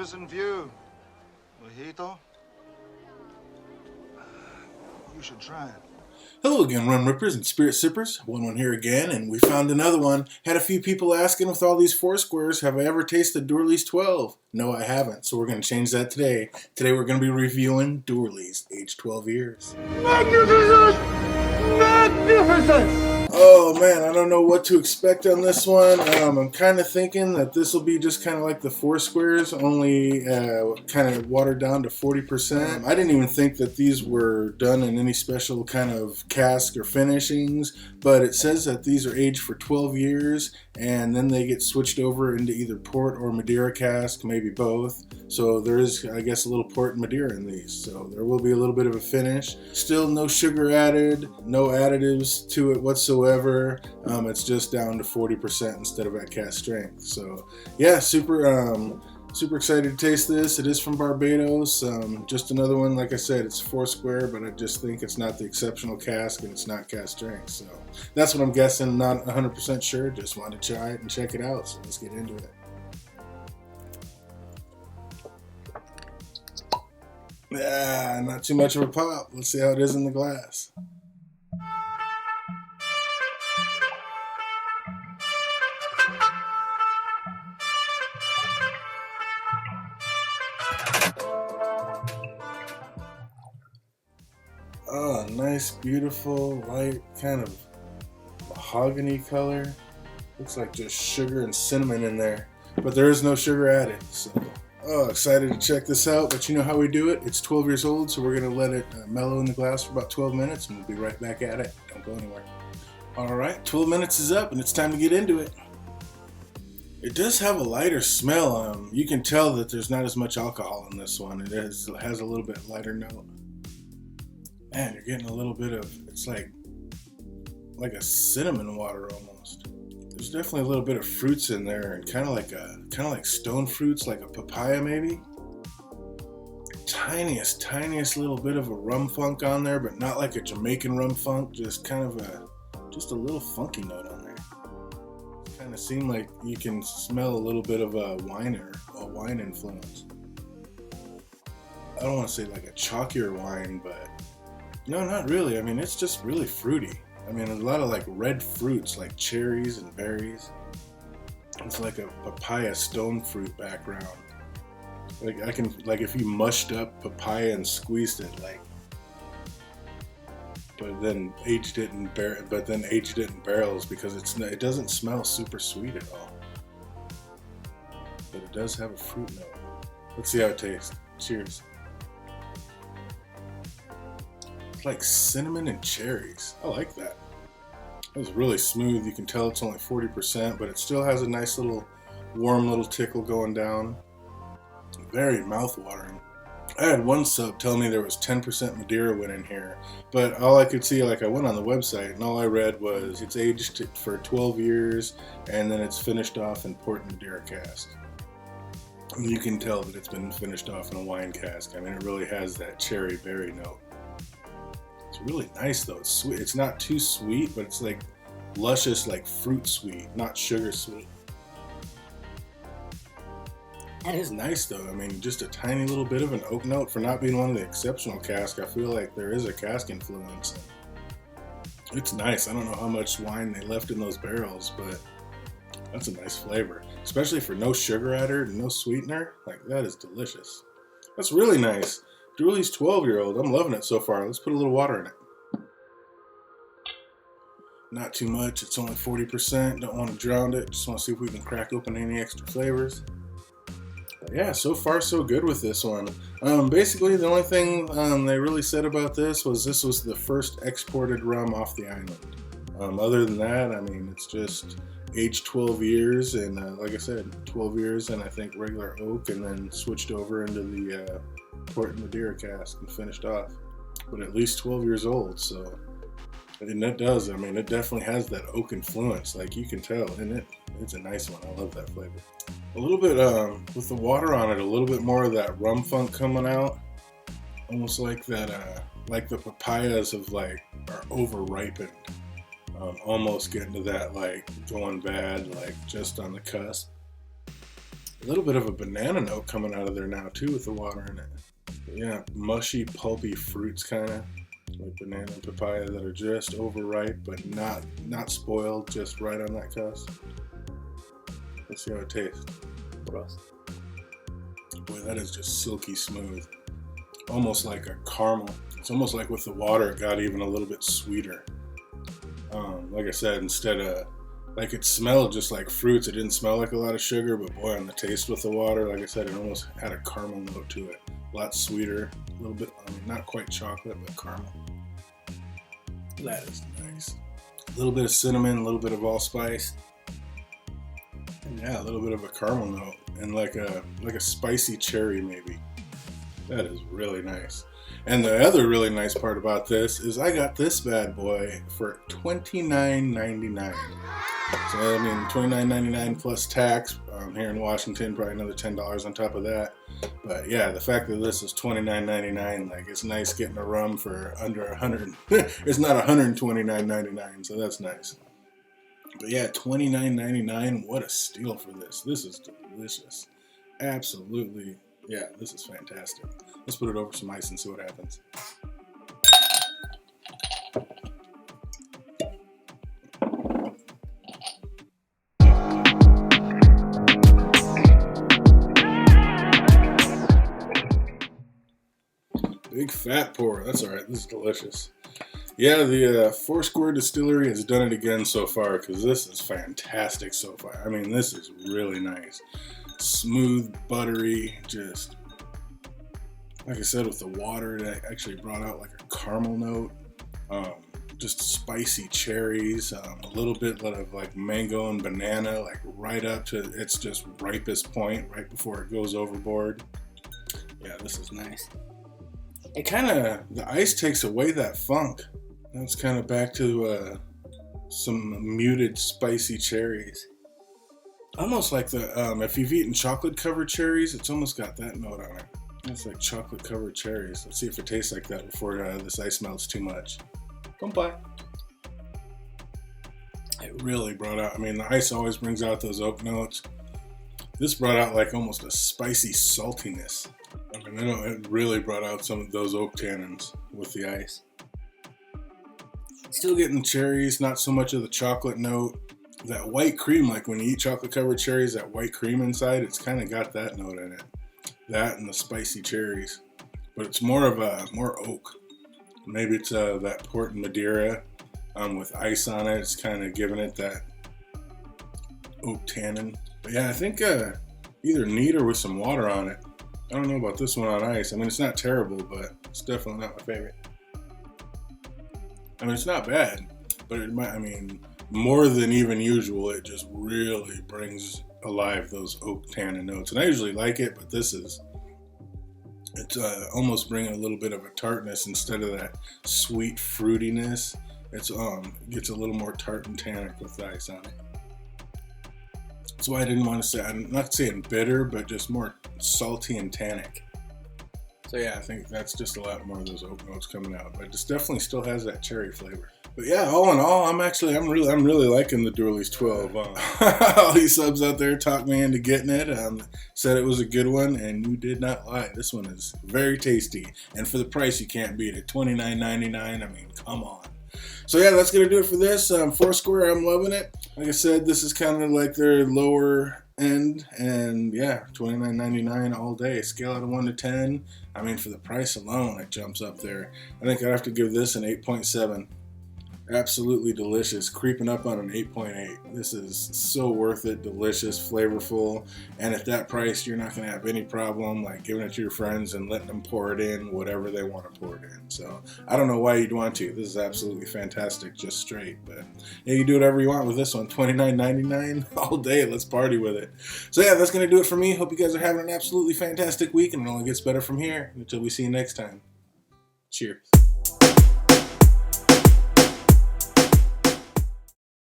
magnificent view. Mojito? You should try it. Hello again, Rum Rippers and Spirit Sippers. Wun Wun here again, and we found another one. Had a few people asking with all these Foursquares, have I ever tasted Doorly's 12? No, I haven't, so we're going to change that today. Today we're going to be reviewing Doorly's, aged 12 years. Magnificent! Magnificent! Oh man, I don't know what to expect on this one. I'm kind of thinking that this will be just kind of like the Foursquares, only kind of watered down to 40%. I didn't even think that these were done in any special kind of cask or finishings, but it says that these are aged for 12 years, and then they get switched over into either port or Madeira cask, maybe both. So there is, I guess, a little port and Madeira in these. So there will be a little bit of a finish. Still no sugar added, no additives to it whatsoever. It's just down to 40% instead of at cask strength. So yeah, super excited to taste this. It is from Barbados. Just another one, like I said, it's Foursquare, but I just think it's not the exceptional cask and it's not cask strength. So that's what I'm guessing. Not 100% sure. Just wanted to try it and check it out. So let's get into it. Not too much of a pop. Let's see how it is in the glass. Oh, nice, beautiful, light, kind of mahogany color. Looks like just sugar and cinnamon in there, but there is no sugar added. So, excited to check this out, but you know how we do it. It's 12 years old, so we're going to let it mellow in the glass for about 12 minutes, and we'll be right back at it. Don't go anywhere. All right, 12 minutes is up, and it's time to get into it. It does have a lighter smell. You can tell that there's not as much alcohol in this one. It has a little bit lighter note. Man, you're getting a little bit of, it's like a cinnamon water almost. There's definitely a little bit of fruits in there, and kind of like stone fruits, like a papaya maybe. Tiniest little bit of a rum funk on there, but not like a Jamaican rum funk. Just kind of a little funky note on there. Kind of seem like you can smell a little bit of a wine influence. I don't want to say like a chalkier wine, but no, not really. I mean, it's just really fruity. I mean, a lot of like red fruits, like cherries and berries. It's like a papaya stone fruit background. Like if you mushed up papaya and squeezed it, but then aged it in barrels because it doesn't smell super sweet at all. But it does have a fruit note. Let's see how it tastes. Cheers. Like cinnamon and cherries. I like that. It was really smooth. You can tell it's only 40%, but it still has a nice little warm little tickle going down. Very mouth-watering. I had one sub tell me there was 10% Madeira went in here, but all I could see, I went on the website and all I read was it's aged for 12 years and then it's finished off in port Madeira cask. And you can tell that it's been finished off in a wine cask. I mean, it really has that cherry berry note. It's really nice though. It's sweet. It's not too sweet, but it's like luscious, like fruit sweet, not sugar sweet. That is nice though. I mean, just a tiny little bit of an oak note for not being one of the exceptional cask. I feel like there is a cask influence. It's nice. I don't know how much wine they left in those barrels, but that's a nice flavor. Especially for no sugar added and no sweetener. Like, that is delicious. That's really nice. Dooley's 12-year-old. I'm loving it so far. Let's put a little water in it. Not too much. It's only 40%. Don't want to drown it. Just want to see if we can crack open any extra flavors. But yeah, so far so good with this one. Basically, the only thing they really said about this was the first exported rum off the island. Other than that, I mean, it's just aged 12 years, and like I said, 12 years, and I think regular oak, and then switched over into the port Madeira cask and finished off. But at least 12 years old, so. And it does, I mean, it definitely has that oak influence, like you can tell, and it's a nice one. I love that flavor. A little bit, with the water on it, a little bit more of that rum funk coming out. Almost like that, like the papayas are over ripened. Almost getting to that, like, going bad, like, just on the cusp. A little bit of a banana note coming out of there now too with the water in it. Yeah, mushy, pulpy fruits kind of like banana and papaya that are just overripe but not spoiled, just right on that cusp. Let's see how it tastes. Boy, that is just silky smooth. Almost like a caramel. It's almost like with the water it got even a little bit sweeter. Like I said, instead of, like it smelled just like fruits, it didn't smell like a lot of sugar, but boy, on the taste with the water, like I said, it almost had a caramel note to it. A lot sweeter, a little bit, I mean, not quite chocolate, but caramel. That is nice. A little bit of cinnamon, a little bit of allspice. And yeah, a little bit of a caramel note, and like a spicy cherry maybe. That is really nice. And the other really nice part about this is I got this bad boy for $29.99. So I mean $29.99 plus tax. Here in Washington, probably another $10 on top of that. But yeah, the fact that this is $29.99, like it's nice getting a rum for under 100. It's not $129.99, so that's nice. But yeah, $29.99. What a steal for this. This is delicious. Absolutely. Yeah, this is fantastic. Let's put it over some ice and see what happens. Big fat pour. That's alright. This is delicious. Yeah, the Foursquare Distillery has done it again so far because this is fantastic so far. I mean, this is really nice. Smooth, buttery, just like I said, with the water that actually brought out like a caramel note. Just spicy cherries, a little bit of like mango and banana, like right up to its just ripest point, right before it goes overboard. Yeah, this is nice. It kind of, the ice takes away that funk. Now it's kind of back to some muted spicy cherries. Almost like the, if you've eaten chocolate covered cherries, it's almost got that note on it. It's like chocolate covered cherries. Let's see if it tastes like that before this ice melts too much. Come by. It really brought out, I mean, the ice always brings out those oak notes. This brought out like almost a spicy saltiness. I mean, it really brought out some of those oak tannins with the ice. Still getting cherries, not so much of the chocolate note. That white cream, like when you eat chocolate covered cherries, that white cream inside, it's kind of got that note in it. That and the spicy cherries. But it's more of more oak. Maybe it's that Port Madeira with ice on it. It's kind of giving it that oak tannin. But yeah, I think either neat or with some water on it. I don't know about this one on ice. I mean, it's not terrible, but it's definitely not my favorite. I mean, it's not bad, but it might, I mean, more than even usual, it just really brings alive those oak tannin notes. And I usually like it, but this is, it's almost bringing a little bit of a tartness instead of that sweet fruitiness. It's gets a little more tart and tannic with the ice on it. That's why I didn't want to say, I'm not saying bitter, but just more salty and tannic. So yeah, I think that's just a lot more of those oak notes coming out, but it definitely still has that cherry flavor. But yeah, all in all, I'm really liking the Dourly's 12. All these subs out there talked me into getting it. Said it was a good one, and you did not lie. This one is very tasty, and for the price, you can't beat it. $29.99. I mean, come on. So yeah, that's gonna do it for this. Foursquare, I'm loving it. Like I said, this is kind of like their lower end, and yeah, $29.99 all day. Scale out of 1 to 10. I mean, for the price alone, it jumps up there. I think I'd have to give this an 8.7. Absolutely delicious, creeping up on an 8.8. This is so worth it, delicious, flavorful, and at that price you're not going to have any problem like giving it to your friends and letting them pour it in whatever they want to pour it in. So I don't know why you'd want to. This is absolutely fantastic, just straight. But yeah, you do whatever you want with this one. $29.99 all day. Let's party with it. So yeah, that's going to do it for me. Hope you guys are having an absolutely fantastic week, and it only gets better from here. Until we see you next time. Cheers.